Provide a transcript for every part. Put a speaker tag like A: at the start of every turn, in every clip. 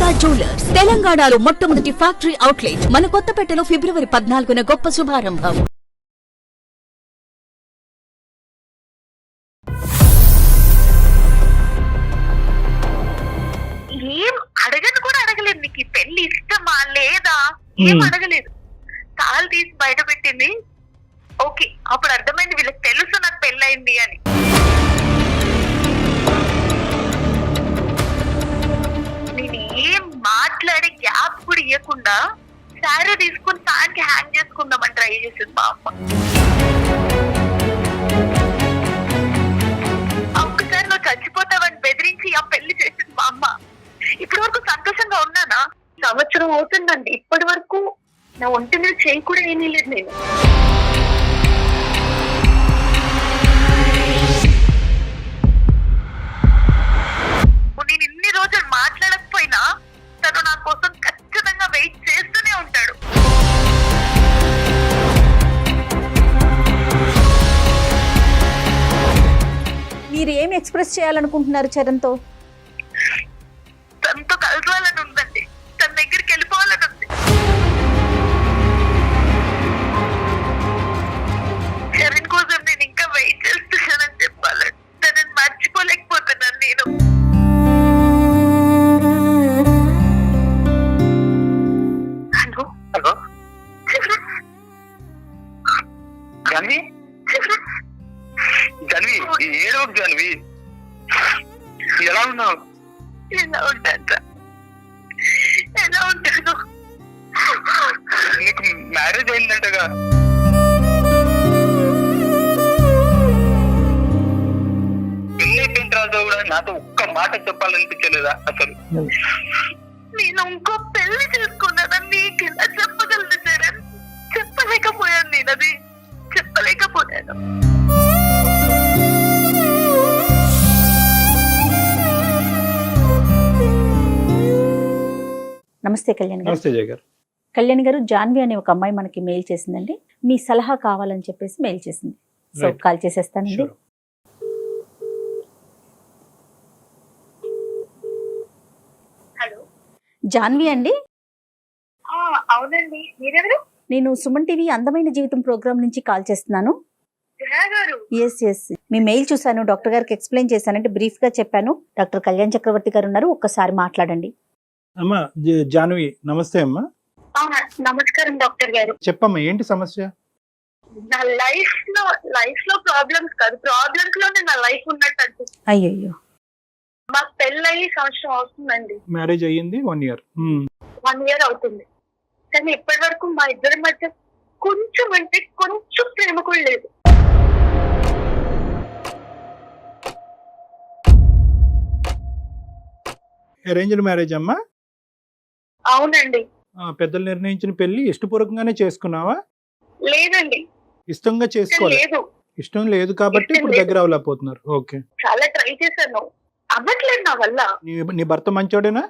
A: Durga jewellers తెలంగాణలో మొట్టమొదటి factory outlet మన కొత్తపేటలో ఫిబ్రవరి 14న గొప్ప శుభారంభం.
B: ఏం అడగను కూడా అడగలేదు. నీకు ఈ పెళ్లి ఇష్టమా లేదా ఏం అడగలేదు. కాలు తీసి బయట పెట్టింది. ఓకే, అప్పుడు అర్థమైంది వీళ్ళకి తెలుసు నాకు పెళ్ళయింది అని. నేను ఏం మాట్లాడే గ్యాప్ కూడా ఇవ్వకుండా శారీ తీసుకుని ఫ్యాన్ కి హ్యాంగ్ చేసుకుందామని ట్రై చేసింది మా అమ్మ. ఒక్కసారి నువ్వు చచ్చిపోతావని బెదిరించి ఆ పెళ్లి చేసింది మా అమ్మ. ఇప్పటి వరకు సంతోషంగా ఉన్నానా? సంవత్సరం అవుతుందండి. ఇప్పటి వరకు నా ఒంటి మీద చేయి కూడా ఏమీ లేదు. నేను నేను ఇన్ని రోజులు మాట్లాడకపోయినా తను నా కోసం ఖచ్చితంగా వెయిట్ చేస్తూనే ఉంటాడు.
C: మీరు ఏం ఎక్స్ప్రెస్ చేయాలనుకుంటున్నారు చరణ్తో?
B: తనతో కలవాలని ఉందండి. తన దగ్గరికి వెళ్ళిపోవాలని ఉంది. చరణ్ కోసం నేను ఇంకా వెయిట్ చేస్తున్నానని చెప్పాలని. తనని మర్చిపోలేకపోతున్నాను నేను. హలో
D: హలో జాన్వి, జాన్వి ఏడో జాన్వి, ఎలా ఉన్నావు?
B: ఎలా ఉంటాను? ఎలా ఉంటాను?
D: నీకు మ్యారేజ్ అయిందంటగా? పెళ్లి అయిపోయిన తర్వాత కూడా నాతో ఒక్క మాట చెప్పాలనిపించలేదా అసలు?
B: నేను ఇంకో పెళ్లి చేసుకున్నానని నీకు ఎలా చెప్పగలను చరణ్? చెప్పలేకపోయాను. నేను అది చెప్పలేకపోయాను.
C: నమస్తే కళ్యాణ్ గారు.
E: నమస్తే జయ గారు.
C: కళ్యాణ్ గారు, జాన్వి అనే ఒక అమ్మాయి మనకి మెయిల్ చేసిందండి. మీ సలహా కావాలని చెప్పేసి మెయిల్ చేసింది. So
E: Right.
C: కాల్ చేసేస్తానండి.
E: Sure.
B: హలో,
C: జాన్వి అండి,
B: అవునండి. మీరెవరు?
C: నేను సుమన్ టీవీ అందమైన జీవితం ప్రోగ్రామ్ నుంచి కాల్ చేస్తున్నాను.
B: జయ గారు.
C: ఎస్ మీ మెయిల్ చూశాను, డాక్టర్ గారికి ఎక్స్ప్లెయిన్ చేశానంటే బ్రీఫ్ గా చెప్పాను. డాక్టర్ కళ్యాణ్ చక్రవర్తి గారు ఉన్నారు, ఒక్కసారి మాట్లాడండి.
E: అమ్మా జాన్వి, నమస్తే అమ్మా.
B: నమస్కారం డాక్టర్ గారు.
E: చెప్పమ్మా, ఏంటి సమస్య?
B: నా లైఫ్ లో ప్రాబ్లమ్స్ కాదు, ప్రాబ్లమ్స్ లోనే నా లైఫ్ ఉన్నట్టు అనిపిస్తుంది.
C: అయ్యయ్యో,
B: మాకు పెళ్ళయి సంవత్సరం అవుతుందండి.
E: మ్యారేజ్ అయ్యింది 1 year.
B: 1 year అవుతుంది. కానీ ఇప్పటి వరకు మా ఇద్దరి మధ్య కొంచెం అంటే కొంచెం ప్రేమ కూడా లేదు.
E: అరేంజ్డ్ మ్యారేజ్ అమ్మా?
B: అవునండి.
E: పెద్దలు నిర్ణయించిన పెళ్లి ఇష్టపూర్వకంగానే చేసుకున్నావా?
B: లేదండి,
E: ఇష్టంగా చేసుకోవాలి.
B: లేదు.
E: ఇష్టం లేదు కాబట్టి
B: ఇష్టం
E: ఇప్పుడు
B: లేదు.
E: దగ్గర అవ్వలేకపోతున్నారు. ఓకే.
B: చాలా ట్రై చేశాను, అవ్వట్లేదు నా వల్ల.
E: నీ భర్త మంచోడేనా?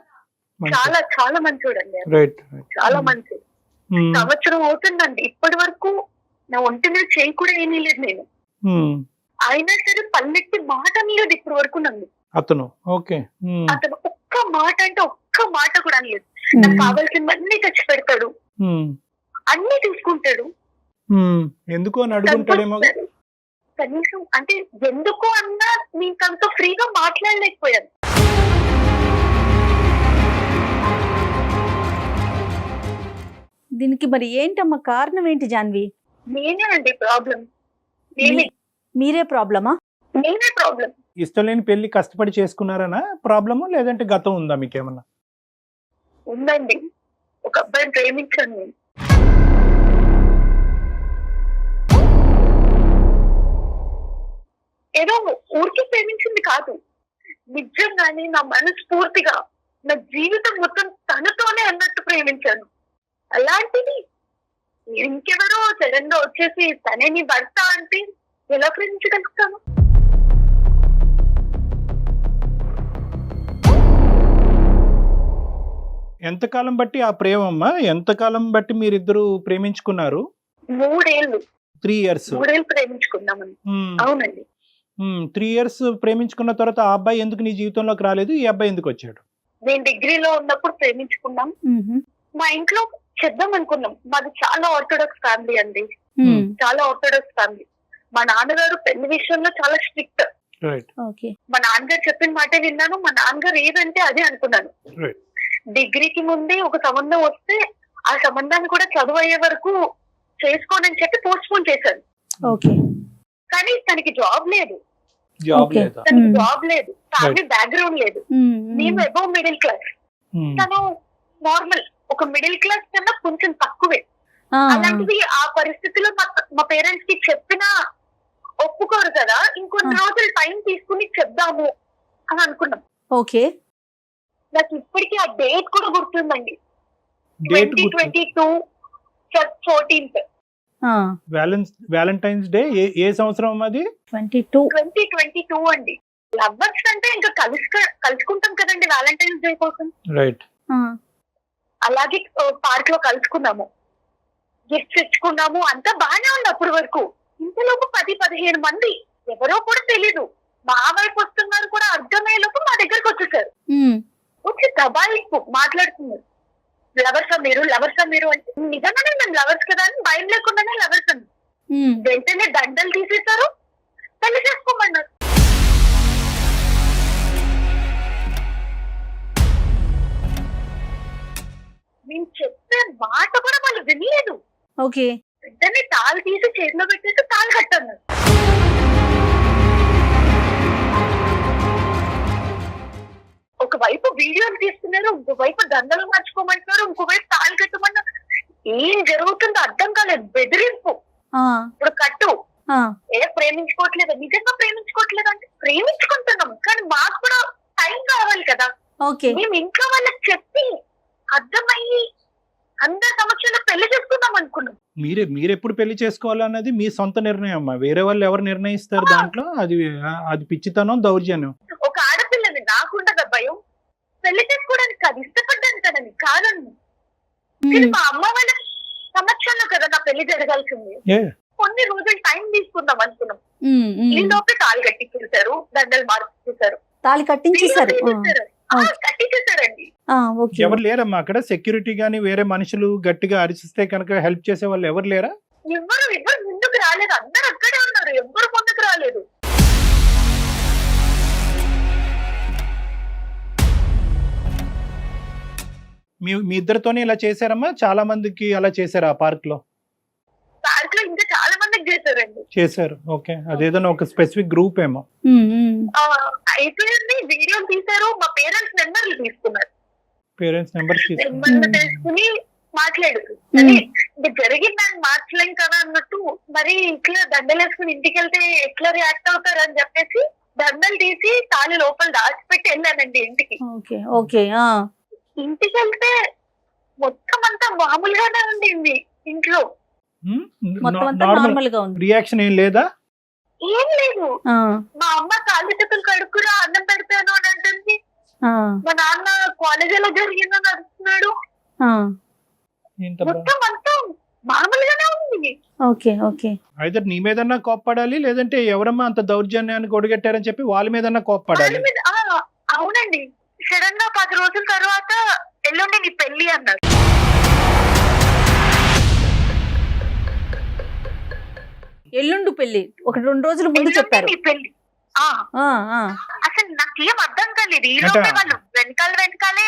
B: చాలా చాలా మంచోడండి.
E: రైట్.
B: చాలా మంచి. సంవత్సరం అవుతుందండి. ఇప్పటి వరకు నా ఒంటి మీద చేయి కూడా ఏమీ లేదు నేను. అయినా సరే పల్లెట్టి మాట అనలేదు ఇప్పటి వరకు నన్ను.
E: అతను ఓకే.
B: అతను ఒక్క మాట అంటే ఒక్క మాట కూడా అనలేదు. నాకు కావాల్సినవన్నీ తెచ్చి పెడతాడు, అన్ని తీసుకుంటాడు.
E: ఎందుకు అని అడుగుంటాడేమో.
B: కనీసం అంటే ఎందుకు అన్నా నీకంత ఫ్రీగా మాట్లాడలేకపోయాను.
C: దీనికి మరి ఏంటమ్మా కారణం ఏంటి జాన్వి?
B: నేనే అండి ప్రాబ్లం. నేనే
C: మీరే ప్రాబ్లమా?
B: నేనే ప్రాబ్లం.
E: ఇష్టం లేని పెళ్లి కష్టపడి చేసుకున్నారనా ప్రాబ్లము, లేదంటే గతం ఉందా మీకేమన్నా?
B: ఉందండి. ఒక అబ్బాయిని ప్రేమించాను నేను. ఏదో ఊరికి ప్రేమించింది కాదు, నిజంగానే నా మనస్ఫూర్తిగా నా జీవితం మొత్తం తనతోనే అన్నట్టు ప్రేమించాను. అలాంటిది ఇంకెవరో సడన్ గా వచ్చేసి తనే నీ భర్త అంటే ఎలా ప్రేమించగలుగుతాను?
E: ఎంతకాలం బట్టి ఆ ప్రేమమ్మా? ఎంతకాలం బట్టి మీరిద్దరు ప్రేమించుకున్నారు?
B: 3 ఏళ్ళు.
E: 3 years.
B: 3 ఏళ్ళు ప్రేమించుకున్నామని. అవునండి.
E: 3 years ప్రేమించుకున్న తర్వాత ఆ అబ్బాయి ఎందుకు నీ జీవితంలోకి రాలేదు? ఈ అబ్బాయి ఎందుకు వచ్చాడు?
B: నేను డిగ్రీలో ఉన్నప్పుడు ప్రేమించుకున్నాం.
C: మ్మ్.
B: మా ఇంట్లో చెప్దాం అనుకున్నాం. మాది చాలా ఆర్థోడాక్స్ ఫ్యామిలీ అండి,
C: మ్మ్.
B: చాలా ఆర్థోడాక్స్ ఫ్యామిలీ. మా నాన్నగారు పెళ్లి విషయంలో చాలా స్ట్రిక్ట్.
E: రైట్.
C: ఓకే.
B: మా నాన్నగారు చెప్పిన మాట విన్నాను. మా నాన్నగారు ఏదంటే అదే అనుకున్నాను.
E: రైట్.
B: డిగ్రీకి ముందే ఒక సంబంధం వస్తే ఆ సంబంధాన్ని కూడా చదువు అయ్యే వరకు చేసుకోనని చెప్పి పోస్ట్ పోన్ చేశాను.
C: ఓకే.
B: కానీ తనకి జాబ్ లేదు,
E: జాబ్
C: Okay.
E: లేదా?
B: తనకి
C: Hmm.
B: జాబ్ లేదు, ఫ్యామిలీ బ్యాక్గ్రౌండ్ లేదు.
C: మ్మ్.
B: మేము అబౌవ్ మిడిల్ క్లాస్,
E: Hmm.
B: తను నార్మల్ ఒక మిడిల్ క్లాస్ కన్నా కొంచెం తక్కువే.
C: ఆ,
B: అలాంటిది ఆ పరిస్థితిలో మా పేరెంట్స్ కి చెప్పినా ఒప్పుకోరు కదా. ఇంకొన్ని రోజులు టైం తీసుకుని చెప్దాము అని అనుకున్నాం.
C: ఓకే.
B: నాకు ఇప్పటికీ ఆ డేట్ కూడా గుర్తుందండి.
E: డేట్
B: 2022 14th
C: ఆ,
E: వ్యాలంటైన్స్ డే ఏ సంవత్సరం అది?
C: 22.
B: 2022 అండి. లవ్వర్స్ అంటే ఇంకా కలుసుకుంటాం కదండి వ్యాలంటైన్స్ డే కోసం.
E: రైట్.
C: ఆ,
B: అలాగే పార్క్ లో కలుసుకున్నాము, గిఫ్ట్స్ ఇచ్చుకున్నాము, అంతా బాగానే ఉంది అప్పటి వరకు. ఇంతలోపు 10-15 మంది ఎవరో కూడా తెలీదు మా వైపు వస్తున్నారు కూడా అర్థమయ్యేలోపు మా దగ్గరకు వచ్చేసారు.
C: మ్మ్.
B: వచ్చి దబాయిస్తూ మాట్లాడుతున్నారు, లవర్సా మీరు అంటే నిజంగానే మేము లవర్స్ కదా అని భయం లేకుండానే లవర్స్ అని.
C: మ్మ్.
B: వెంటనే దండలు తీసేశారు, పెళ్లి చేసుకోమన్నారు. మేము చెప్పే మాట కూడా వాళ్ళు వినలేదు.
C: ఓకే.
B: వెంటనే తాళి తీసి చేతిలో పెట్టేసి తాళి కట్టన్నారు. ఒకవైపు వీడియోలు తీస్తున్నారు, ఇంకోవైపు దండలు మార్చుకోమంటున్నారు, ఇంకోవైపు తాళి కట్టమన్నారు. ఏం జరుగుతుందో అర్థం కాలేదు. బెదిరింపు,
C: ఆ,
B: ఇప్పుడు కట్టు,
C: ఆ,
B: ప్రేమించుకోవట్లేదు. నిజంగా ప్రేమించుకోవట్లేదు అంటే ప్రేమించుకుంటున్నాం, కానీ మాకు కూడా టైం కావాలి కదా.
C: ఓకే.
B: మేము ఇంట్లో వాళ్ళకి చెప్పి అర్థమయ్యి అందరి సమక్షంలో పెళ్లి చేసుకుందాం అనుకున్నాం.
E: మీరెప్పుడు పెళ్లి చేసుకోవాలన్నది మీ సొంత నిర్ణయం అమ్మా. వేరే వాళ్ళు ఎవరు నిర్ణయిస్తారు దాంట్లో? అది పిచ్చితనం, దౌర్జన్యం.
B: ఒక ఆడపిల్లని నాకుండగా భయం, పెళ్లి చేసుకోవడానికి కాదు, ఇష్టపడ్డాను కదని కాదండి. కానీ మా అమ్మ వాళ్ళ సమక్షంలో కదా నా పెళ్లి జరగాల్సింది.
E: ఏ
B: కొన్ని రోజులు టైం తీసుకుందాం అనుకున్నాం.
C: మ్మ్.
B: ఈ
C: మ్మ్.
B: లోపే తాళి కట్టించేశారు, దండలు మార్చేశారు,
C: తాళి కట్టించేశారు.
B: కట్టించేశారండి.
C: ఆ, ఓకే.
E: ఎవరు లేరమ్మా అక్కడ? సెక్యూరిటీ గానీ వేరే మనుషులు గట్టిగా అరిచిస్తే కనుక హెల్ప్ చేసే వాళ్ళు ఎవరు లేరా?
B: ఎవరు ముందుకు రాలేదు, అందరు అక్కడే ఉన్నారు, ఎవరు ముందుకు రాలేదు.
E: మీ ఇద్దరితోనే ఇలా చేశారమ్మా? చాలా మందికి అలా చేశారు ఆ పార్క్ లో?
B: పార్క్ లో ఇంకా చాలా మందికి చేశారండి.
E: చేశారు. ఓకే. అదేదైనా ఒక స్పెసిఫిక్ గ్రూప్ ఏమో.
C: మ్మ్. మ్మ్.
B: అయిపోయింది, వీడియోలు తీశారు, మా పేరెంట్స్ నెంబర్లు తీసుకున్నారు.
E: పేరెంట్స్ నెంబర్స్
B: నెంబర్లు తీసుకుని మాట్లాడారు. సరే ఇది జరిగిందని మార్చలేం కదా అన్నట్టు, మరి ఇట్లా దండలు వేసుకుని ఇంటికి వెళ్తే ఎట్లా రియాక్ట్ అవుతారు అని చెప్పేసి దండలు తీసి తాళి లోపల దాచిపెట్టి వెళ్ళానండి ఇంటికి.
C: ఓకే. ఓకే. ఆ,
B: ఇంటికి వెళ్తే మొత్తం అంతా మామూలుగానే ఉండింది. ఇంట్లో
C: మొత్తం అంతా
E: నార్మల్
C: నార్మల్ గా ఉంది.
E: రియాక్షన్ ఏం లేదా?
B: ఏం లేదు.
C: ఆ,
B: మా అమ్మ కాళ్ళు చేతులు కడుక్కురా అన్నం పెడతాను అని అంటుంది.
C: ఆ,
B: మా నాన్న కాలేజ్ ఎలా జరిగిందని అడుగుతున్నాడు.
C: ఆ.
B: మొత్తం అంతా మామూలుగానే ఉంది.
C: ఓకే. ఓకే.
E: అయితే నీ మీదన్నా కోప్పడాలి, లేదంటే ఎవరమ్మా అంత దౌర్జన్యాన్ని కొడిగట్టారని చెప్పి వాళ్ళ మీదన్నా
B: వాళ్ళ
E: కోప్పడాలి.
B: మీద అవునండి. సడన్ గా 10 రోజుల తర్వాత ఎల్లుండి నీ పెళ్లి అన్నారు.
C: ఎల్లుండి పెళ్లి ఒక 2 రోజుల ముందు
B: ఎల్లుండి
C: చెప్పారు.
B: నీ పెళ్లి.
C: ఆ, ఆ.
B: అసలు నాకేం అర్థం కాలేదు. ఈ లోపే వాళ్ళు వెనకాలే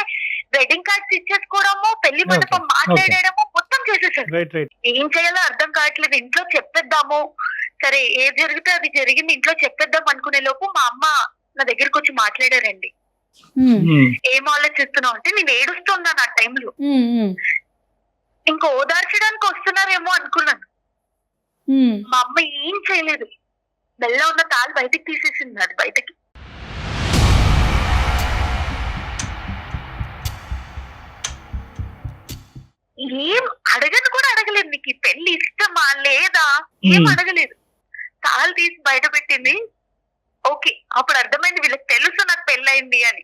B: వెడ్డింగ్ కార్డ్స్ ఇచ్చేసుకోవడము, పెళ్లి మండపం మాట్లాడేయడము మొత్తం చేసేసారు.
E: రైట్. రైట్.
B: ఏం చేయాలో అర్థం కావట్లేదు. ఇంట్లో చెప్పేద్దాము, సరే ఏది జరిగితే అది జరిగింది, ఇంట్లో చెప్పేద్దాం అనుకునే లోపు మా అమ్మ నా దగ్గరికి వచ్చి మాట్లాడారండి.
C: మ్మ్.
B: ఏం ఆలోచిస్తున్నావు అంటే, నేను ఏడుస్తున్నాను ఆ టైంలో.
C: మ్మ్. మ్మ్.
B: ఇంకా ఓదార్చడానికి వస్తున్నారేమో అనుకున్నాను.
C: మ్మ్.
B: మా అమ్మ ఏం చేయలేదు, మెల్ల ఉన్న తాళి బయటికి తీసేసింది. అది బయటకి ఏం అడగను కూడా అడగలేదు. నీకు ఈ పెళ్లి ఇష్టమా లేదా ఏం అడగలేదు. తాళి తీసి బయట పెట్టింది. ఓకే, అప్పుడు అర్థమైంది వీళ్ళకి తెలుసు నాకు పెళ్ళయింది అని.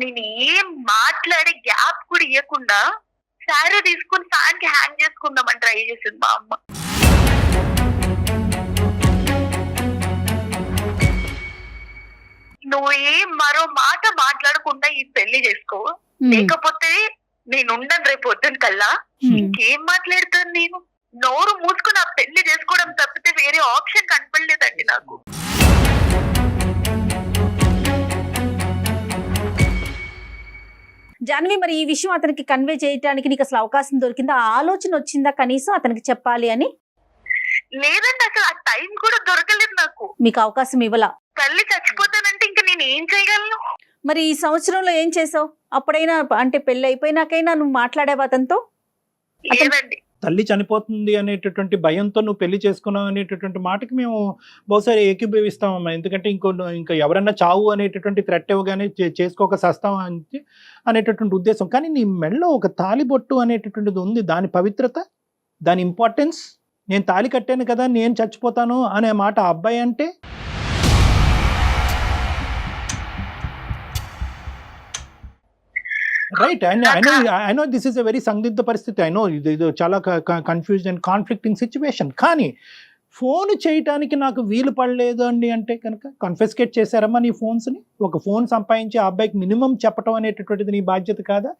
B: నేను ఏం మాట్లాడే గ్యాప్ కూడా ఇవ్వకుండా శారీ తీసుకుని ఫ్యాన్ కి హ్యాంగ్ చేసుకుందామని ట్రై చేసింది మా అమ్మ. నువ్వు మరో మాట మాట్లాడకుండా ఈ పెళ్లి చేసుకో, లేకపోతే నేను ఉండను రేపు పొద్దున కల్లా. ఇంకేం మాట్లాడతాను నేను? నోరు మూసుకుని ఆ పెళ్లి చేసుకోవడం తప్పితే వేరే ఆప్షన్ కనపడలేదండి నాకు.
C: జాన్వి, మరి ఈ విషయం అతనికి కన్వే చేయడానికి నీకు అసలు అవకాశం దొరికిందా? ఆ ఆలోచన వచ్చిందా కనీసం అతనికి చెప్పాలి అని?
B: లేదండి, అసలు ఆ టైం కూడా దొరకలేదు నాకు.
C: మీకు అవకాశం ఇవ్వలా?
B: తల్లి చచ్చిపోతానంటే ఇంకా నేను ఏం చేయగలను?
C: మరి ఈ సంవత్సరంలో ఏం చేసావు? అప్పుడైనా అంటే పెళ్లి అయిపోయినాకైనా నువ్వు మాట్లాడావా అతనితో?
B: లేదండి.
E: తల్లి చనిపోతుంది అనేటటువంటి భయంతో నువ్వు పెళ్లి చేసుకున్నావు అనేటటువంటి మాటకి మేము బహుశా ఏకీభవిస్తామమ్మా. ఎందుకంటే ఇంకా ఎవరన్నా చావు అనేటటువంటి థ్రెట్ ఇవ్వగానే చేసుకోక సస్తాం అనేటటువంటి ఉద్దేశం. కానీ నీ మెడలో ఒక తాలిబొట్టు అనేటటువంటిది ఉంది, దాని పవిత్రత, దాని ఇంపార్టెన్స్. నేను తాళి కట్టాను కదా, నేను చచ్చిపోతాను అనే మాట ఆ అబ్బాయి అంటే right. I know this is a very సందిగ్ధ పరిస్థితి. ఐ నో ఇది చాలా కన్ఫ్యూజ్ అండ్ కాన్ఫ్లిక్టింగ్ సిచ్యువేషన్. కానీ ఫోన్ చేయటానికి నాకు వీలు పడలేదు అండి అంటే కనుక కన్ఫెస్కేట్ చేశారమ్మా నీ ఫోన్స్ని. ఒక ఫోన్ సంపాదించి ఆ అబ్బాయికి మినిమం చెప్పడం అనేటటువంటిది నీ బాధ్యత కాదా?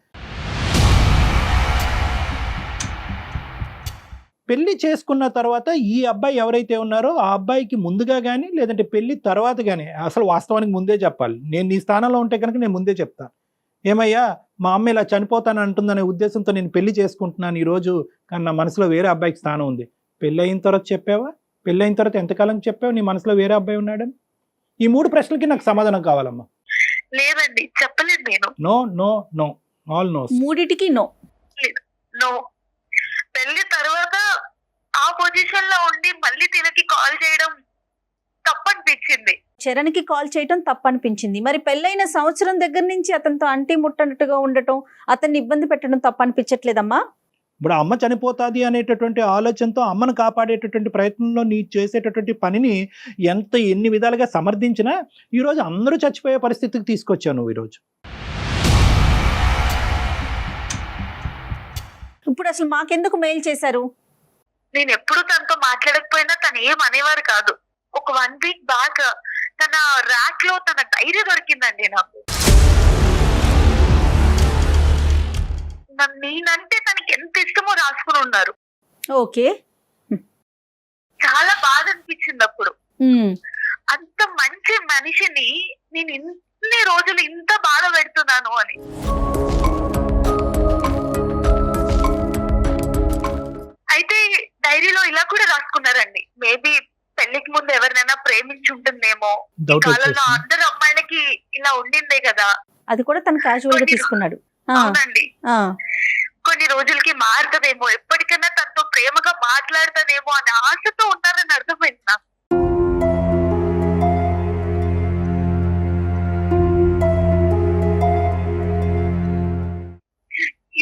E: పెళ్లి చేసుకున్న తర్వాత ఈ అబ్బాయి ఎవరైతే ఉన్నారో ఆ అబ్బాయికి ముందుగా కానీ లేదంటే పెళ్లి తర్వాత కానీ, అసలు వాస్తవానికి ముందే చెప్పాలి. నేను నీ స్థానంలో ఉంటే కనుక నేను ముందే చెప్తాను, ఏమయ్యా మా అమ్మ ఇలా చనిపోతాను అంటుందనే ఉద్దేశంతో నేను పెళ్లి చేసుకుంటున్నాను ఈరోజు, కానీ నా మనసులో వేరే అబ్బాయికి స్థానం ఉంది. పెళ్ళి అయిన తర్వాత చెప్పావా? పెళ్ళి అయిన తర్వాత ఎంతకాలం చెప్పావు నీ మనసులో వేరే అబ్బాయి ఉన్నాడని? ఈ 3 ప్రశ్నలకి నాకు సమాధానం కావాలమ్మా.
B: లేదండి, చెప్పలేదు నేను.
E: No no no, all no.
C: మూడిటికి నో.
B: నో. పెళ్లి తర్వాత ఆ పొజిషన్ లో ఉండి మళ్ళీ తినకి కాల్ చేయడం తప్పనిపించింది.
C: చరణ్కి కాల్ చేయటం తప్పనిపించింది. మరి పెళ్ళైన సంవత్సరం దగ్గర నుంచి అతనితో అంటి ముట్టనట్టుగా ఉండటం, అతన్ని ఇబ్బంది పెట్టడం తప్పనిపించట్లేదమ్మా?
E: ఇప్పుడు అమ్మ చనిపోతుంది అనేటటువంటి ఆలోచనతో అమ్మను కాపాడేటటువంటి ప్రయత్నంలో నీ చేసేటటువంటి పనిని ఎన్ని విధాలుగా సమర్థించినా ఈరోజు అందరూ చచ్చిపోయే పరిస్థితికి తీసుకొచ్చావు నువ్వు ఈరోజు.
C: ఇప్పుడు అసలు మాకెందుకు మెయిల్ చేశారు?
B: నేను ఎప్పుడు తనతో మాట్లాడకపోయినా తను ఏం అనేవారు కాదు. ఒక 1 వీక్ బ్యాక్ తన ర్యాక్ లో తన డైరీ దొరికిందండి నాకు. నేనంటే తనకి ఎంత ఇష్టమో రాసుకుని ఉన్నారు.
C: ఓకే,
B: చాలా బాధ అనిపించింది అప్పుడు. అంత మంచి మనిషిని నేను ఇన్ని రోజులు ఇంత బాధ పెడుతున్నాను అని. అయితే డైరీలో ఇలా కూడా రాసుకున్నారండి, మేబీ పెళ్లికి ముందు ఎవరినైనా ప్రేమించి ఉంటుందేమో, ఈ కాలంలో అందరు అమ్మాయిలకి ఇలా ఉండిందే కదా.
C: అది కూడా తను క్యాజువల్ గా తీసుకున్నాడు.
B: అవునండి. కొన్ని రోజులకి మారుతుందేమో, ఎప్పటికైనా తనతో ప్రేమగా మాట్లాడతానేమో అనే ఆశతో ఉన్నారని అర్థమైంది నాకు.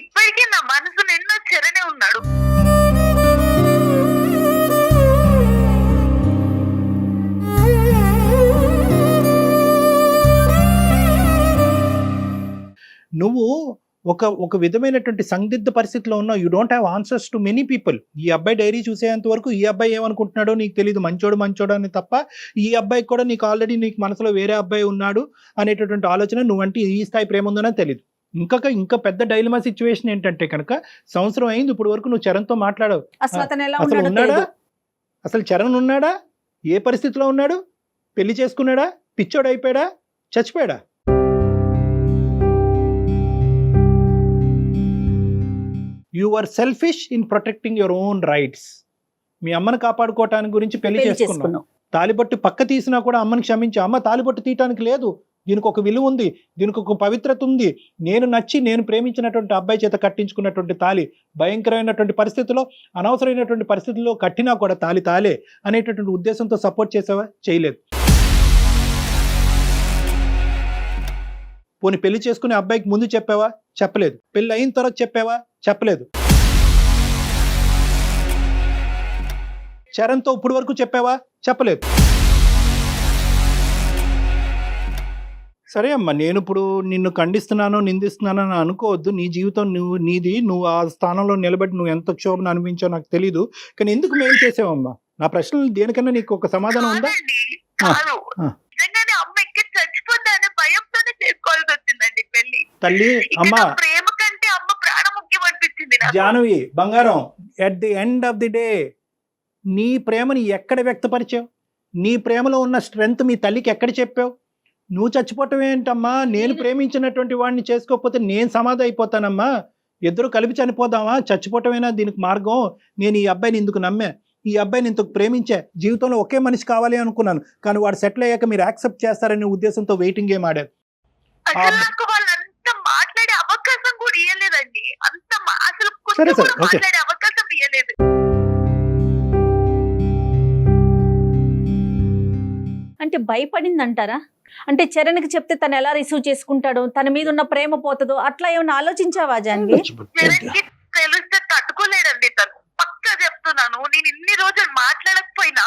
B: ఇప్పటికీ నా మనసు నిన్న చెరనే ఉన్నాడు.
E: నువ్వు ఒక విధమైనటువంటి సందిగ్ధ పరిస్థితిలో ఉన్నావు. You don't have answers to many people. ఈ అబ్బాయి డైరీ చూసేంత వరకు ఈ అబ్బాయి ఏమనుకుంటున్నాడో నీకు తెలియదు, మంచోడు అని తప్ప ఈ అబ్బాయికి కూడా నీకు ఆల్రెడీ నీకు మనసులో వేరే అబ్బాయి ఉన్నాడు అనేటటువంటి ఆలోచన, నువ్వంటే ఈ స్థాయి ప్రేమ ఉందనే తెలియదు. ఇంకా పెద్ద డైలమా సిచ్యువేషన్ ఏంటంటే కనుక సంవత్సరం అయింది ఇప్పుడు వరకు నువ్వు చరణ్తో మాట్లాడావు. అసలు ఉన్నాడా? అసలు చరణ్ ఉన్నాడా? ఏ పరిస్థితిలో ఉన్నాడు? పెళ్లి చేసుకున్నాడా? పిచ్చోడు అయిపోయాడా? చచ్చిపోయాడా? You are selfish in protecting your own rights. మీ అమ్మను కాపాడుకోవటానికి గురించి పెళ్లి చేసుకున్నావు. తాలిబొట్టు పక్క తీసినా కూడా అమ్మని క్షమించి, అమ్మ తాలిబొట్టు తీయటానికి లేదు, దీనికి ఒక విలువ ఉంది, దీనికి ఒక పవిత్రత ఉంది, నేను ప్రేమించినటువంటి అబ్బాయి చేత కట్టించుకున్నటువంటి తాలి భయంకరమైనటువంటి పరిస్థితుల్లో, అనవసరమైనటువంటి పరిస్థితుల్లో కట్టినా కూడా తాలే అనేటటువంటి ఉద్దేశంతో సపోర్ట్ చేసావా? చేయలేదు. పోనీ పెళ్లి చేసుకునే అబ్బాయికి ముందు చెప్పావా? చెప్పలేదు. పెళ్లి అయిన తర్వాత చెప్పావా? చెప్పలేదు. చరణ్తో ఇప్పుడు వరకు చెప్పావా? చెప్పలేదు. సరే అమ్మా, నేను ఇప్పుడు నిన్ను ఖండిస్తున్నానో నిందిస్తున్నానో అని అనుకోవద్దు. నీ జీవితం నువ్వు ఆ స్థానంలో నిలబడి నువ్వు ఎంత క్షోభను అనిపించావు నాకు తెలీదు. కానీ ఎందుకు మెయిల్ చేసావమ్మా? నా ప్రశ్నలు దేనికన్నా నీకు ఒక సమాధానం ఉందా?
B: అమ్మ ఎక్కడ చచ్చిపోతా
E: తల్లి
B: ఇక
E: అమ్మా
B: నా ప్రేమ కంటే అమ్మ ప్రాణం ముఖ్యం అనిపించింది నాకు.
E: జానవి బంగారం, at the end of the day నీ ప్రేమని ఎక్కడ వ్యక్తపరిచావు? నీ ప్రేమలో ఉన్న స్ట్రెంగ్త్ మీ తల్లికి ఎక్కడ చెప్పావు? నువ్వు చచ్చిపోవటం ఏంటమ్మా? నేను ప్రేమించినటువంటి వాడిని చేసుకోకపోతే నేను సమాధి అయిపోతానమ్మా. ఇద్దరు కలిపి చనిపోదామా? చచ్చిపోవటమేనా దీనికి మార్గం? నేను ఈ అబ్బాయిని ఇందుకు నమ్మా, ఈ అబ్బాయిని ఇంతకు ప్రేమించా, జీవితంలో ఒకే మనిషి కావాలి అనుకున్నాను, కానీ వాడు సెటిల్ అయ్యాక మీరు యాక్సెప్ట్ చేస్తారనే ఉద్దేశంతో వెయిటింగ్ గేమ్ ఆడారు.
B: అసలు నాకు వాళ్ళంత మాట్లాడే అవకాశం కూడా ఇవ్వలేదండి. అసలు
E: సరే,
B: కొంచెం
E: సరే,
B: కూడా
E: ఓకే.
B: మాట్లాడే అవకాశం ఇవ్వలేదు.
C: అంటే భయపడింది అంటారా? అంటే చరణ్కి చెప్తే తను ఎలా రిసీవ్ చేసుకుంటాడో, తన మీద ఉన్న ప్రేమ పోతుందో, అట్లా ఏమైనా ఆలోచించావా జాన్వి?
B: జగన్కి తెలిస్తే తట్టుకోలేడండి తను. పక్కా చెప్తున్నాను. నేను ఇన్ని రోజులు మాట్లాడకపోయినా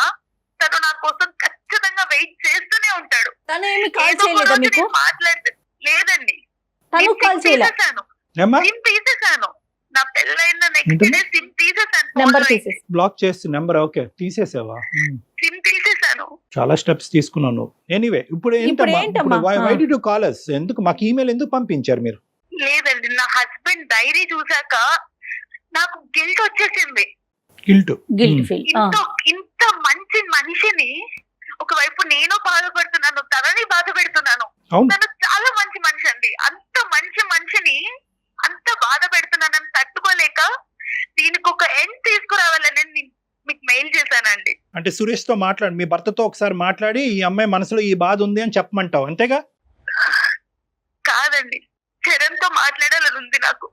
B: తను నా కోసం ఖచ్చితంగా వెయిట్ చేస్తూనే ఉంటాడు.
C: తను ఏమి కాల్
B: ఏదో ఒక
C: చేయలేదా
B: రోజు
C: మీకు?
B: నేను లేదండి.
C: తను
B: నేను
C: కాల్
B: సిమ్
C: చేయలే?
B: తీసేశాను.
E: ఏమ్మా
B: సిమ్ తీసేశాను. నా పెళ్ళైన నెక్స్ట్ డే సిమ్ తీసేశాను.
C: నెంబర్
B: ఫోన్లో
C: తీసేసి
E: బ్లాక్ చేసి నెంబర్ ఓకే తీసేసావా?
B: సిమ్ తీసేశాను.
E: చాలా స్టెప్స్ తీసుకున్నాను. ఎనీవే ఇప్పుడు
C: ఏంటమ్మా?
E: Why did you call us? ఎందుకు మాకు ఈమెయిల్ ఎందుకు పంపించారు మీరు?
B: లేదండి, నా హస్బెండ్ డైరీ చూసాక నాకు గిల్ట్ వచ్చేసింది.
E: Guilt
C: guilt feel.
B: ఇంత మంచి మనిషిని ఒకవైపు నేను బాధపడుతున్నాను, తనని బాధ పెడుతున్నాను.
E: అవును.
B: తను చాలా మంచి మనిషి అండి. అంత మంచి మనిషిని అంత బాధ పెడుతున్నానని తట్టుకోలేక దీనికి ఒక ఎండ్ తీసుకురావాలని నేను మీకు మెయిల్ చేశానండి.
E: అంటే సురేష్ తో మాట్లాడి, మీ భర్తతో ఒకసారి మాట్లాడి ఈ అమ్మాయి మనసులో ఈ బాధ ఉంది అని చెప్పమంటావు అంతేగా?
B: కాదండి, చరణ్ తో మాట్లాడాలని ఉంది నాకు.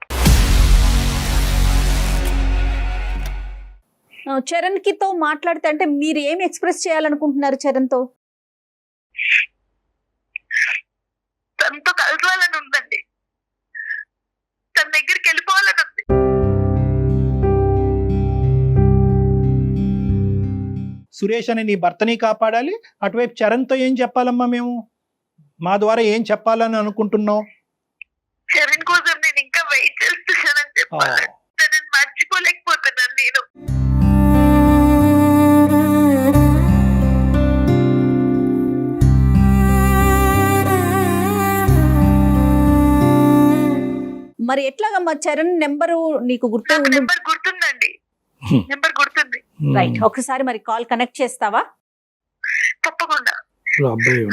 C: చరణ్ కి తో మాట్లాడితే అంటే మీరు ఏమి ఎక్స్ప్రెస్ చేయాలనుకుంటున్నారు చరణ్ తో?
B: తనతో కలవాలని ఉందండి. తన దగ్గరికి వెళ్ళిపోవాలని ఉంది.
E: సురేష్ అని నీ భర్తని కాపాడాలి, అటువైపు చరణ్ తో ఏం చెప్పాలమ్మా? మేము మా ద్వారా ఏం చెప్పాలని అనుకుంటున్నావు?
B: చరణ్ కోసం నేను ఇంకా వెయిట్ చేస్తున్నానని చెప్పాలి. తనని మర్చిపోలేకపోతున్నాను నేను.
C: మరి ఎట్లాగమ్మా? చరణ్ నెంబరు నీకు గుర్తే
B: నాకు
C: ఉంది?
B: నెంబర్ గుర్తుందండి. నెంబర్ గుర్తుంది.
C: రైట్, ఒకసారి మరి కాల్ కనెక్ట్ చేస్తావా?
B: తప్పకుండా.
E: అబ్బాయి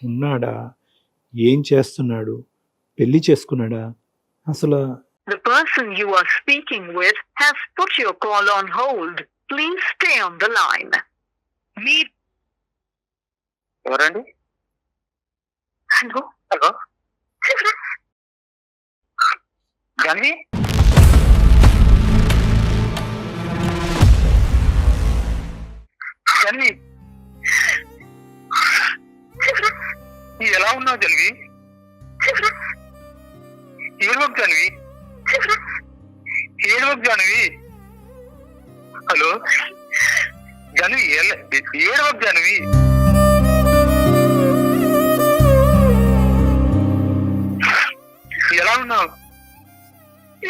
E: ఉన్నాడా? ఏం చేస్తున్నాడు? పెళ్లి చేసుకున్నాడా? అసలు
F: The person you are speaking with has put your call on hold. Please stay on the line.
B: మీ
D: ఎవరండి?
B: హలో
D: హలో జాన్వి, జాన్వి ఎలా ఉన్నావు జాన్వి? ఏడవకు జాన్వి, ఏడవకు జాన్వి. హలో జాన్వి, ఏడవకు జాన్వి. ఎలా ఉన్నావు?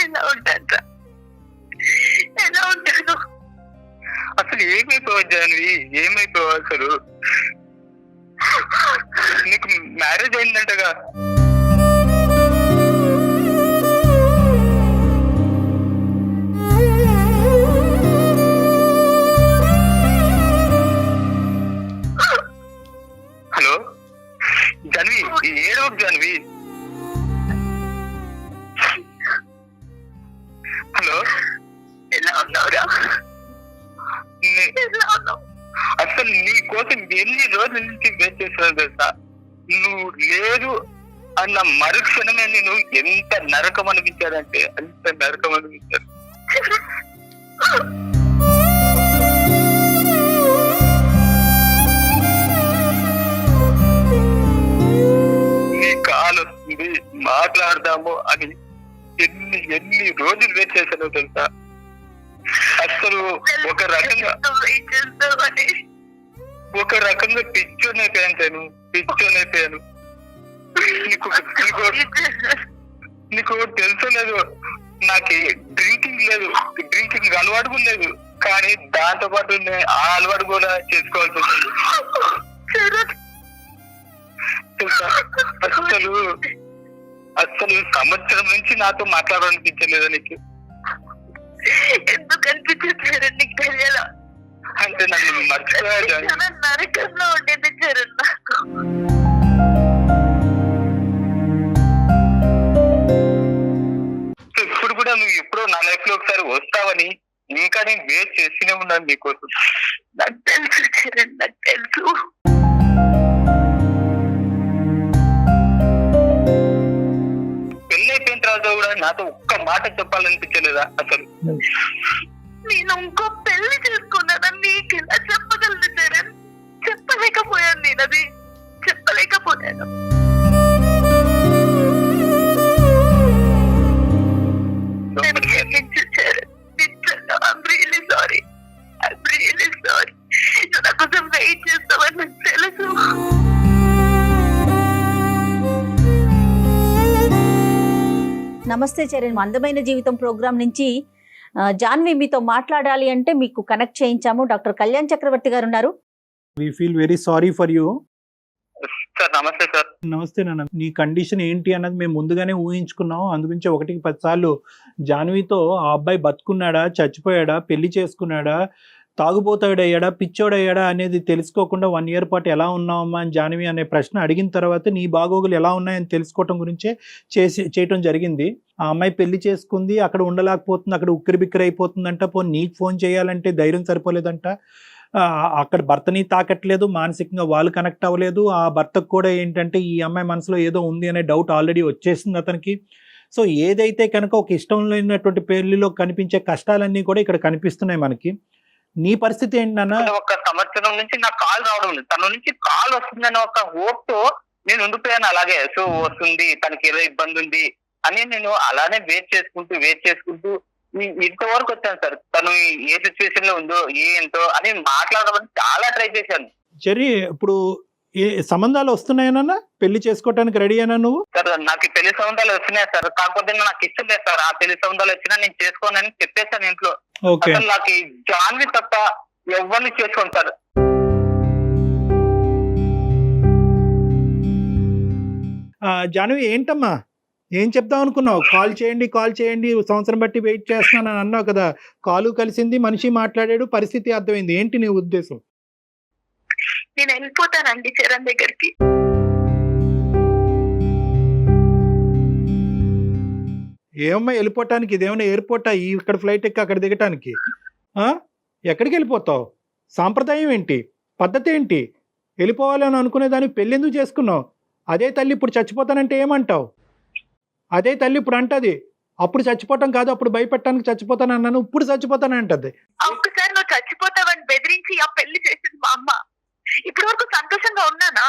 B: ఎలా ఉంటాను? ఎలా ఉంటాను?
D: అసలు ఏమైపోవాలి జాన్వి? ఏమైపోవాలి అసలు? నీకు మ్యారేజ్ అయిందంటగా? హలో జాన్వి, ఏడవకు జాన్వి. హలో
B: ఎలా ఉన్నావురా? ఎలా ఉన్నావు?
D: అసలు నీ కోసం ఎన్ని రోజుల నుంచి వెయిట్ చేస్తున్నాను తెలుసా? నువ్వు లేదు అన్న మరుక్షణమే నేను ఎంత నరకం అనిపించానంటే అంత నరకం అనిపించాను. నీ కాల్ వస్తుంది మాట్లాడదాము అని ఎన్ని రోజులు వెయిట్ చేశానో తెలుసా? అసలు ఒక రకంగా పిచ్చోనైపోయాను. నీకు తెలుసో లేదు, నాకు డ్రింకింగ్ అలవాటు కూడా లేదు, కానీ దాంతో పాటు ఆ అలవాటు కూడా చేసుకోవాల్సి వస్తుంది తెలుసా? అసలు అసలు సంవత్సరం నుంచి నాతో మాట్లాడాలనిపించలేదా నీకు?
B: ఎందుకు అనిపించారు నీకు తెలియాలా?
D: అంటే నన్ను మర్చిపోయా జాన్వి.
B: నరకంలో ఉండేది చరణ్ నాకు.
D: ఇప్పుడు కూడా నువ్వు ఎప్పుడో నా లైఫ్ లో ఒకసారి వస్తావని ఇంకా నేను వెయిట్ చేస్తూనే ఉన్నాను నీకోసం.
B: నాకు తెలుసు చరణ్, నాకు తెలుసు.
D: పెళ్లి అయిపోయిన తర్వాత కూడా నాతో ఒక్క మాట చెప్పాలనిపించలేదా అసలు?
B: నేను ఇంకో పెళ్లి చేసుకున్నానని నీకు ఎలా చెప్పగలను చరణ్? చెప్పలేకపోయాను, నేను అది చెప్పలేకపోయాను. నేను క్షమించు చరణ్, నిజంగా I'm really sorry, I'm really sorry. నువ్వు నా కోసం వెయిట్ చేస్తావని నాకు తెలుసు.
C: నమస్తే చరణ్, అందమైన జీవితం ప్రోగ్రాం నుంచి జాన్వి మీతో మాట్లాడాలి అంటే మీకు కనెక్ట్ చేయించాము. డాక్టర్ కళ్యాణ్ చక్రవర్తి గారు ఉన్నారు.
E: We feel very sorry for you.
D: Sir నమస్తే సార్.
E: నమస్తే నాన్న. నీ కండిషన్ ఏంటి అన్నది మేము ముందుగానే ఊహించుకున్నాం. అందుగురించి 1-10 సార్లు జాన్వితో ఆ అబ్బాయి బతుకున్నాడా, చచ్చిపోయాడా, పెళ్లి చేసుకున్నాడా, తాగుబోతాడయ్యాడా, పిచ్చోడయ్యాడా అనేది తెలుసుకోకుండా 1 year పాటు ఎలా ఉన్నావమ్మా అని జాన్వి అనే ప్రశ్న అడిగిన తర్వాత నీ బాగోగులు ఎలా ఉన్నాయని తెలుసుకోవటం గురించే చేయటం జరిగింది. ఆ అమ్మాయి పెళ్లి చేసుకుంది, అక్కడ ఉండలేకపోతుంది, అక్కడ ఉక్కిరిబిక్కిరి అయిపోతుందంట. నీకు ఫోన్ చేయాలంటే ధైర్యం సరిపోలేదంట. అక్కడ భర్తని తాకట్లేదు, మానసికంగా వాళ్ళు కనెక్ట్ అవ్వలేదు. ఆ భర్తకు కూడా ఏంటంటే ఈ అమ్మాయి మనసులో ఏదో ఉంది అనే డౌట్ ఆల్రెడీ వచ్చేసింది అతనికి. సో ఏదైతే కనుక ఒక ఇష్టం లేనటువంటి పెళ్లిలో కనిపించే కష్టాలన్నీ కూడా ఇక్కడ కనిపిస్తున్నాయి మనకి. నీ పరిస్థితి ఏంటన్నా?
D: ఒక సంవత్సరం నుంచి నాకు కాల్ రావడం లేదు. తన నుంచి కాల్ వస్తుందని ఒక హోప్ తో నేను ఉండిపోయాను అలాగే. సో వస్తుంది, తనకి ఏదో ఇబ్బంది ఉంది అని నేను అలానే వెయిట్ చేసుకుంటూ ఇంతవరకు వచ్చాను సార్. తను ఏ సిచ్యువేషన్ లో ఉందో ఏంటో అని మాట్లాడమని చాలా ట్రై చేశాను.
E: సరే, ఇప్పుడు ఏ సంబంధాలు వస్తున్నాయనన్నా? పెళ్లి చేసుకోవటానికి రెడీ అయినా నువ్వు?
D: సార్ నాకు ఈ పెళ్లి సంబంధాలు వస్తున్నాయి సార్, కాకపోతే నాకు ఇష్టం లేదు సార్. ఆ పెళ్లి సంబంధాలు వచ్చినా నేను చేసుకోనని చెప్పేశాను ఇంట్లో.
E: ఓకే.
D: అసలు నాకు ఈ జాన్వి తప్ప ఎవరిని చేసుకోను సార్.
E: జాన్వి ఏంటమ్మా, ఏం చెప్దాం అనుకున్నావు? కాల్ చేయండి సంవత్సరం బట్టి వెయిట్ చేస్తున్నాను అని అన్నావు కదా. కాలు కలిసింది, మనిషి మాట్లాడాడు, పరిస్థితి అర్థమైంది. ఏంటి నీ ఉద్దేశం?
B: నేను వెళ్ళిపోతానండి చరణ్ దగ్గరికి.
E: ఏమమ్మా వెళ్ళిపోవటానికి? ఇదేమన్నా ఎయిర్పోర్టా? ఇక్కడ ఫ్లైట్ ఎక్కి అక్కడ దిగటానికి? ఎక్కడికి వెళ్ళిపోతావు? సాంప్రదాయం ఏంటి, పద్ధతి ఏంటి? వెళ్ళిపోవాలని అనుకునేదాన్ని పెళ్ళి ఎందుకు చేసుకున్నావు? అదే తల్లి ఇప్పుడు చచ్చిపోతానంటే ఏమంటావు? అదే తల్లి ఇప్పుడు అంటది అప్పుడు చచ్చిపోవటం కాదు, అప్పుడు భయపెట్టడానికి చచ్చిపోతాను అన్నాను, ఇప్పుడు చచ్చిపోతానంటది.
B: ఒక్కసారి నువ్వు చచ్చిపోతావని బెదిరించి ఆ పెళ్లి చేసింది మా అమ్మ. ఇప్పటి వరకు సంతోషంగా ఉన్నానా?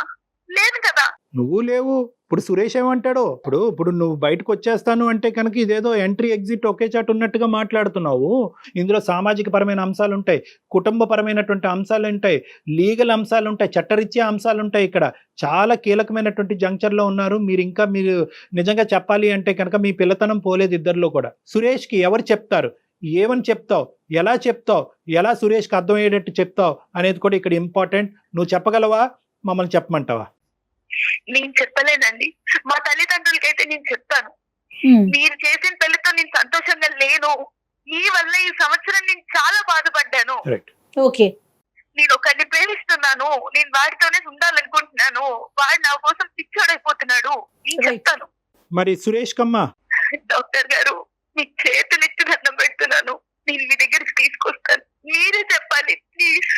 B: లేదు కదా.
E: నువ్వు లేవు. ఇప్పుడు సురేష్ ఏమంటాడో? ఇప్పుడు నువ్వు బయటకు వచ్చేస్తాను అంటే కనుక ఇదేదో ఎంట్రీ ఎగ్జిట్ ఒకే చాటు ఉన్నట్టుగా మాట్లాడుతున్నావు. ఇందులో సామాజిక పరమైన అంశాలు ఉంటాయి, కుటుంబ పరమైనటువంటి అంశాలు ఉంటాయి, లీగల్ అంశాలు ఉంటాయి, చట్టరీత్యా అంశాలు ఉంటాయి. ఇక్కడ చాలా కీలకమైనటువంటి జంక్చర్లో ఉన్నారు మీరు. మీరు నిజంగా చెప్పాలి అంటే కనుక మీ పిల్లతనం పోలేదు ఇద్దరిలో కూడా. సురేష్కి ఎవరు చెప్తారు, ఏమని చెప్తావు, ఎలా చెప్తావు, ఎలా సురేష్కి అర్థమయ్యేటట్టు చెప్తావు అనేది కూడా ఇక్కడ ఇంపార్టెంట్. నువ్వు చెప్పగలవా, మమ్మల్ని చెప్పమంటావా?
B: నేను చెప్పలేనండి. మా తల్లిదండ్రులకైతే నేను చెప్తాను, మీరు చేసిన పెళ్లితో నేను సంతోషంగా లేను. ఈ వల్ల ఈ సంవత్సరం నేను చాలా బాధపడ్డాను.
C: ఓకే,
B: నేను ఒకరిని ప్రేమిస్తున్నాను, నేను వాడితోనే ఉండాలనుకుంటున్నాను, వాడు నా కోసం పిచ్చోడైపోతున్నాడు, నేను చెప్తాను.
E: మరి సురేష్ కమ్మా?
B: డాక్టర్ గారు, మీ చేతులు ఎత్తి దండం పెడుతున్నాను, నేను మీ దగ్గరికి తీసుకొస్తాను, మీరే చెప్పాలి ప్లీజ్.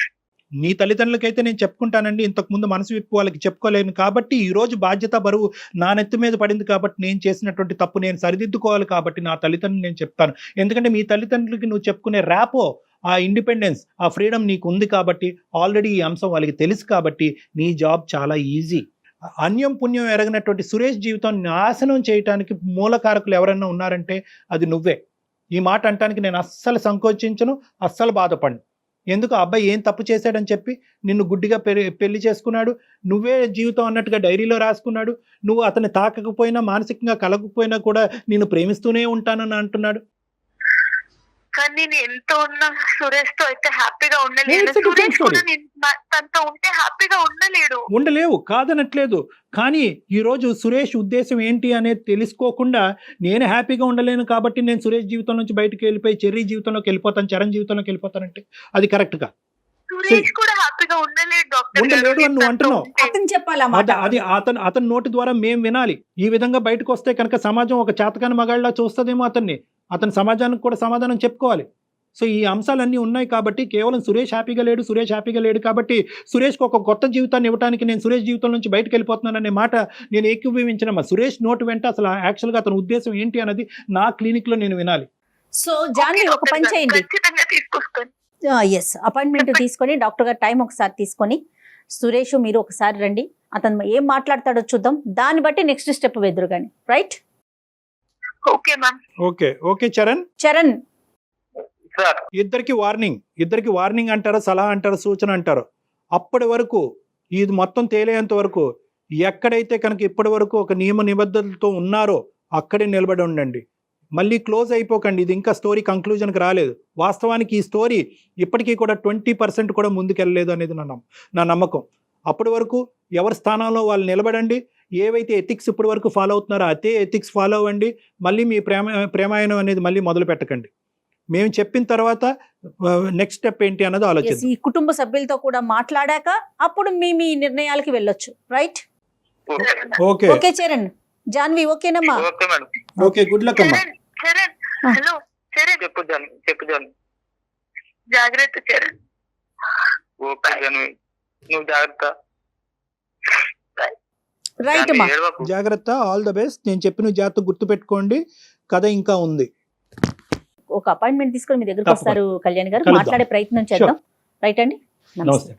E: నీ తల్లిదండ్రులకైతే నేను చెప్పుకుంటానండి. ఇంతకుముందు మనసు విప్పు వాళ్ళకి చెప్పుకోలేను కాబట్టి ఈ రోజు బాధ్యత బరువు నా నెత్తి మీద పడింది కాబట్టి నేను చేసినటువంటి తప్పు నేను సరిదిద్దుకోవాలి కాబట్టి నా తల్లిదండ్రులు నేను చెప్తాను. ఎందుకంటే మీ తల్లిదండ్రులకి నువ్వు చెప్పుకునే ర్యాపో, ఆ ఇండిపెండెన్స్, ఆ ఫ్రీడమ్ నీకు ఉంది కాబట్టి, ఆల్రెడీ ఈ అంశం వాళ్ళకి తెలుసు కాబట్టి నీ జాబ్ చాలా ఈజీ. అన్యం పుణ్యం ఎరగినటువంటి సురేష్ జీవితం నాశనం చేయడానికి మూలకారకులు ఎవరైనా ఉన్నారంటే అది నువ్వే. ఈ మాట అంటానికి నేను అస్సలు సంకోచించను, అస్సలు బాధపడను. ఎందుకు? ఆ అబ్బాయి ఏం తప్పు చేశాడని చెప్పి నిన్ను గుడ్డిగా పెళ్లి చేసుకున్నాడు, నువ్వే జీవితం అన్నట్టుగా డైరీలో రాసుకున్నాడు. నువ్వు అతన్ని తాకకపోయినా, మానసికంగా కలగకపోయినా కూడా నిన్ను ప్రేమిస్తూనే ఉంటానని అంటున్నాడు.
B: కానీ నేను ఎంత ఉన్నా సురేష్ తో అయితే హ్యాపీగా ఉండలేను.
E: It's a different
B: సురేష్ కూడా
E: story.
B: తనతో ఉంటే హ్యాపీగా ఉండలేడు.
E: ఉండలేవు కాదనట్లేదు, కానీ ఈరోజు సురేష్ ఉద్దేశం ఏంటి అనేది తెలుసుకోకుండా నేను హ్యాపీగా ఉండలేను కాబట్టి నేను సురేష్ జీవితం నుంచి బయటకు వెళ్ళిపోయి చెర్రీ జీవితంలోకి వెళ్ళిపోతాను, చరణ్ జీవితంలోకి వెళ్ళిపోతానంటే అది కరెక్ట్గా
B: సురేష్ కూడా హ్యాపీగా ఉండలేడు డాక్టర్ గారు.
E: ఉండలేడు అని నువ్వు అంటున్నావు.
C: అతను చెప్పాలా మాట?
E: అది అతని నోటి ద్వారా మేము వినాలి. ఈ విధంగా బయటకు వస్తే కనుక సమాజం ఒక చేతకాని మగాళ్ళ చూస్తుందేమో అతని సమాజానికి కూడా సమాధానం చెప్పుకోవాలి. సో ఈ అంశాలన్నీ ఉన్నాయి కాబట్టి కేవలం సురేష్ హ్యాపీగా లేడు కాబట్టి సురేష్కి ఒక కొత్త జీవితాన్ని ఇవ్వడానికి నేను సురేష్ జీవితం నుంచి బయటకు వెళ్ళిపోతున్నాననే మాట నేను ఏకీభవించిన సురేష్ నోటు వెంట అసలు యాక్చువల్గా అతని ఉద్దేశం ఏంటి అన్నది నా క్లినిక్లో నేను వినాలి.
C: సో జాన్వి ఒక పని చేయండి.
B: ఖచ్చితంగా తీసుకొస్తాను.
C: ఎస్, అపాయింట్మెంట్ తీసుకొని డాక్టర్ గారు టైం ఒకసారి తీసుకొని సురేష్ మీరు ఒకసారి రండి, అతను ఏం మాట్లాడతాడో చూద్దాం, దాన్ని బట్టి నెక్స్ట్ స్టెప్ వెదురు కానీ. Right?
B: Okay ma'am.
E: Okay Charan
D: sir
E: ఇద్దరికి వార్నింగ్ అంటారు, సలహా అంటారు, సూచన అంటారు. అప్పటి వరకు ఇది మొత్తం తేలేంత వరకు ఎక్కడైతే కనుక ఇప్పటి వరకు ఒక నియమ నిబద్ధతలతో ఉన్నారో అక్కడే నిలబడి ఉండండి. మళ్ళీ క్లోజ్ అయిపోకండి. ఇది ఇంకా స్టోరీ కంక్లూజన్కి రాలేదు. వాస్తవానికి ఈ స్టోరీ ఇప్పటికీ కూడా 20% కూడా ముందుకెళ్ళలేదు అనేది నా నమ్మకం. అప్పటి వరకు ఎవరి స్థానంలో వాళ్ళు నిలబడండి. ఏవైతే ఎథిక్స్ ఇప్పటి వరకు ఫాలో అవుతున్నారో అదే ఎథిక్స్ ఫాలో అవ్వండి. మళ్ళీ మీ ప్రేమాయణం అనేది మళ్ళీ మొదలు పెట్టకండి. మేము చెప్పిన తర్వాత నెక్స్ట్ స్టెప్ ఏంటి అన్నది ఆలోచిద్దాం.
C: ఈ కుటుంబ సభ్యులతో కూడా మాట్లాడాక అప్పుడు మీ నిర్ణయాలకి వెళ్ళొచ్చు. రైట్? ఓకే చరణ్, జాన్వి ఓకేనమ్మా?
D: Okay madam.
E: Okay, good luck అమ్మా.
B: చరణ్ హలో చరణ్.
D: చెప్పు జాన్వి.
B: జాగ్రత్త చరణ్.
D: ఓకే జాన్వి, నువ్వు జాగ్రత్త.
C: రైట్ అమ్మా,
E: జాగ్రత్త, ఆల్ ద బెస్ట్. నేను చెప్పిన జాగ్రత్త గుర్తుపెట్టుకోండి. కథ ఇంకా ఉంది.
C: ఒక అపాయింట్మెంట్ తీసుకొని మీ దగ్గరికి
E: తప్పకుండా.
C: వస్తారు కళ్యాణ్ గారు,
E: కలుద్దాం.
C: మాట్లాడే ప్రయత్నం చేద్దాం. రైట్ అండి?
E: నమస్తే.